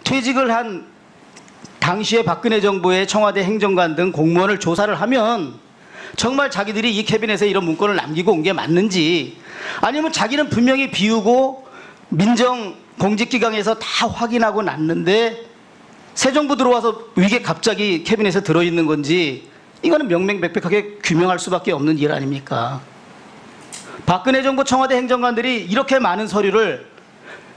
퇴직을 한 당시의 박근혜 정부의 청와대 행정관 등 공무원을 조사를 하면 정말 자기들이 이 캐비넷에 이런 문건을 남기고 온 게 맞는지, 아니면 자기는 분명히 비우고 민정 공직기강에서 다 확인하고 났는데 새 정부 들어와서 이게 갑자기 캐비넷에 들어있는 건지, 이거는 명명백백하게 규명할 수밖에 없는 일 아닙니까? 박근혜 정부 청와대 행정관들이 이렇게 많은 서류를,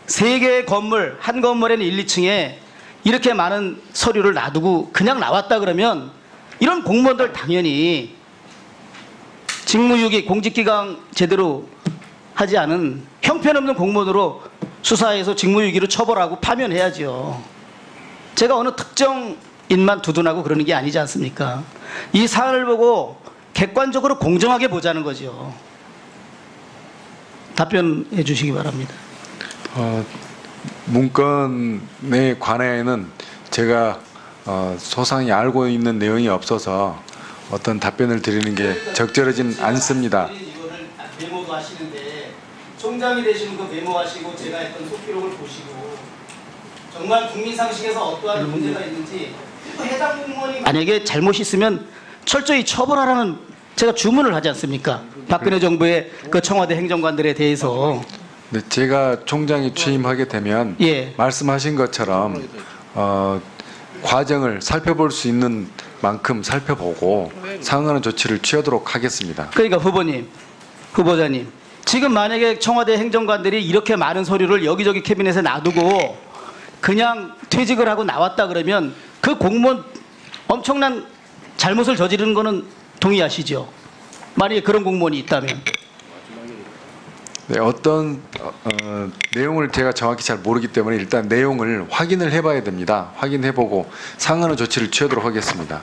3개의 건물, 한 건물에는 1, 2층에 이렇게 많은 서류를 놔두고 그냥 나왔다 그러면 이런 공무원들 당연히 직무유기, 공직기강 제대로 하지 않은 형편없는 공무원으로 수사해서 직무유기로 처벌하고 파면해야죠. 제가 어느 특정 인만 두둔하고 그러는 게 아니지 않습니까? 이 사안을 보고 객관적으로 공정하게 보자는 거죠. 답변해 주시기 바랍니다. 문건에 관해는 제가 소상히 알고 있는 내용이 없어서 어떤 답변을 드리는 게 적절하진 않습니다. 이거를 메모도 하시는데 총장이 되시는 그 메모하시고 제가 했던 속기록을 보시고 정말 국민 상식에서 어떠한 문제가 있는지 해당 공무원이 만약에 잘못이 있으면 철저히 처벌하라는 제가 주문을 하지 않습니까? 박근혜 정부의 그 청와대 행정관들에 대해서. 네, 제가 총장이 취임하게 되면 말씀하신 것처럼 과정을 살펴볼 수 있는 만큼 살펴보고 상응하는 조치를 취하도록 하겠습니다. 그러니까 후보자님, 지금 만약에 청와대 행정관들이 이렇게 많은 서류를 여기저기 캐비넷에 놔두고 그냥 퇴직을 하고 나왔다 그러면 그 공무원 엄청난 잘못을 저지르는 거는 동의하시죠? 만약에 그런 공무원이 있다면. 네, 어떤 내용을 제가 정확히 잘 모르기 때문에 일단 내용을 확인을 해봐야 됩니다. 확인해보고 상응하는 조치를 취하도록 하겠습니다.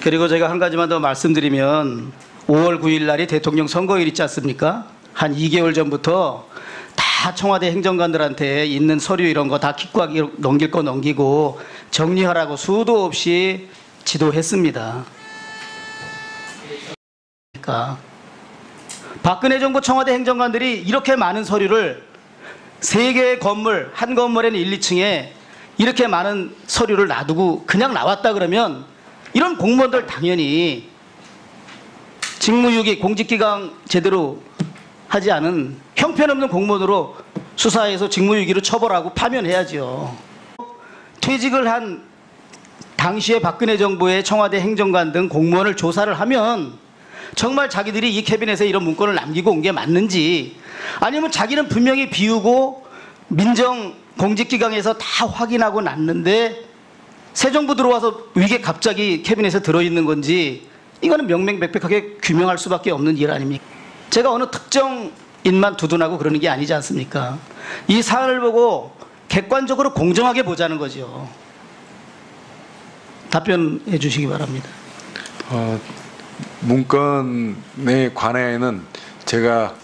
그리고 제가 한 가지만 더 말씀드리면 5월 9일 날이 대통령 선거일 있지 않습니까? 한 2개월 전부터 다 청와대 행정관들한테 있는 서류 이런 거 다 기구하게 넘길 거 넘기고 정리하라고 수도 없이 지도했습니다. 그러니까 박근혜 정부 청와대 행정관들이 이렇게 많은 서류를 3개의 건물, 한 건물에는 1, 2층에 이렇게 많은 서류를 놔두고 그냥 나왔다 그러면 이런 공무원들 당연히 직무유기, 공직기강 제대로 하지 않은 형편없는 공무원으로 수사해서 직무유기로 처벌하고 파면해야죠. 퇴직을 한 당시의 박근혜 정부의 청와대 행정관 등 공무원을 조사를 하면 정말 자기들이 이 캐비넷에 이런 문건을 남기고 온 게 맞는지, 아니면 자기는 분명히 비우고 민정 공직기강에서 다 확인하고 났는데 새 정부 들어와서 이게 갑자기 캐비넷에 들어있는 건지, 이거는 명명백백하게 규명할 수밖에 없는 일 아닙니까? 제가 어느 특정 인만 두둔하고 그러는 게 아니지 않습니까? 이 사안을 보고 객관적으로 공정하게 보자는 거죠. 답변해 주시기 바랍니다. 문건에 관해는 제가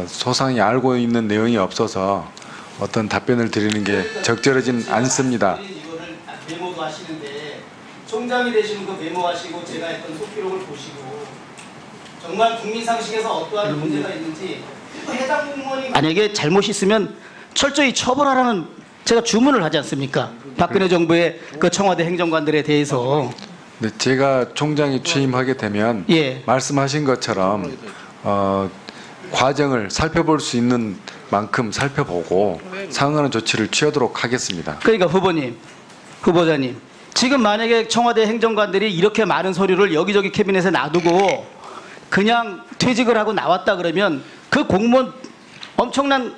소상히 알고 있는 내용이 없어서 어떤 답변을 드리는 게 적절하진 않습니다. 이거를 메모도 하시는데 총장이 되시는 그 메모하시고 제가 했던 속기록을 보시고 정말 국민 상식에서 어떠한 문제가 있는지 해당 공무원이 만약에 잘못이 있으면 철저히 처벌하라는 제가 주문을 하지 않습니까? 박근혜 정부의 그 청와대 행정관들에 대해서. 네, 제가 총장이 취임하게 되면 말씀하신 것처럼 과정을 살펴볼 수 있는 만큼 살펴보고 상응하는 조치를 취하도록 하겠습니다. 그러니까 후보자님, 지금 만약에 청와대 행정관들이 이렇게 많은 서류를 여기저기 캐비넷에 놔두고 그냥 퇴직을 하고 나왔다 그러면 그 공무원 엄청난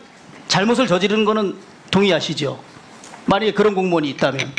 잘못을 저지르는 거는 동의하시죠? 만약에 그런 공무원이 있다면.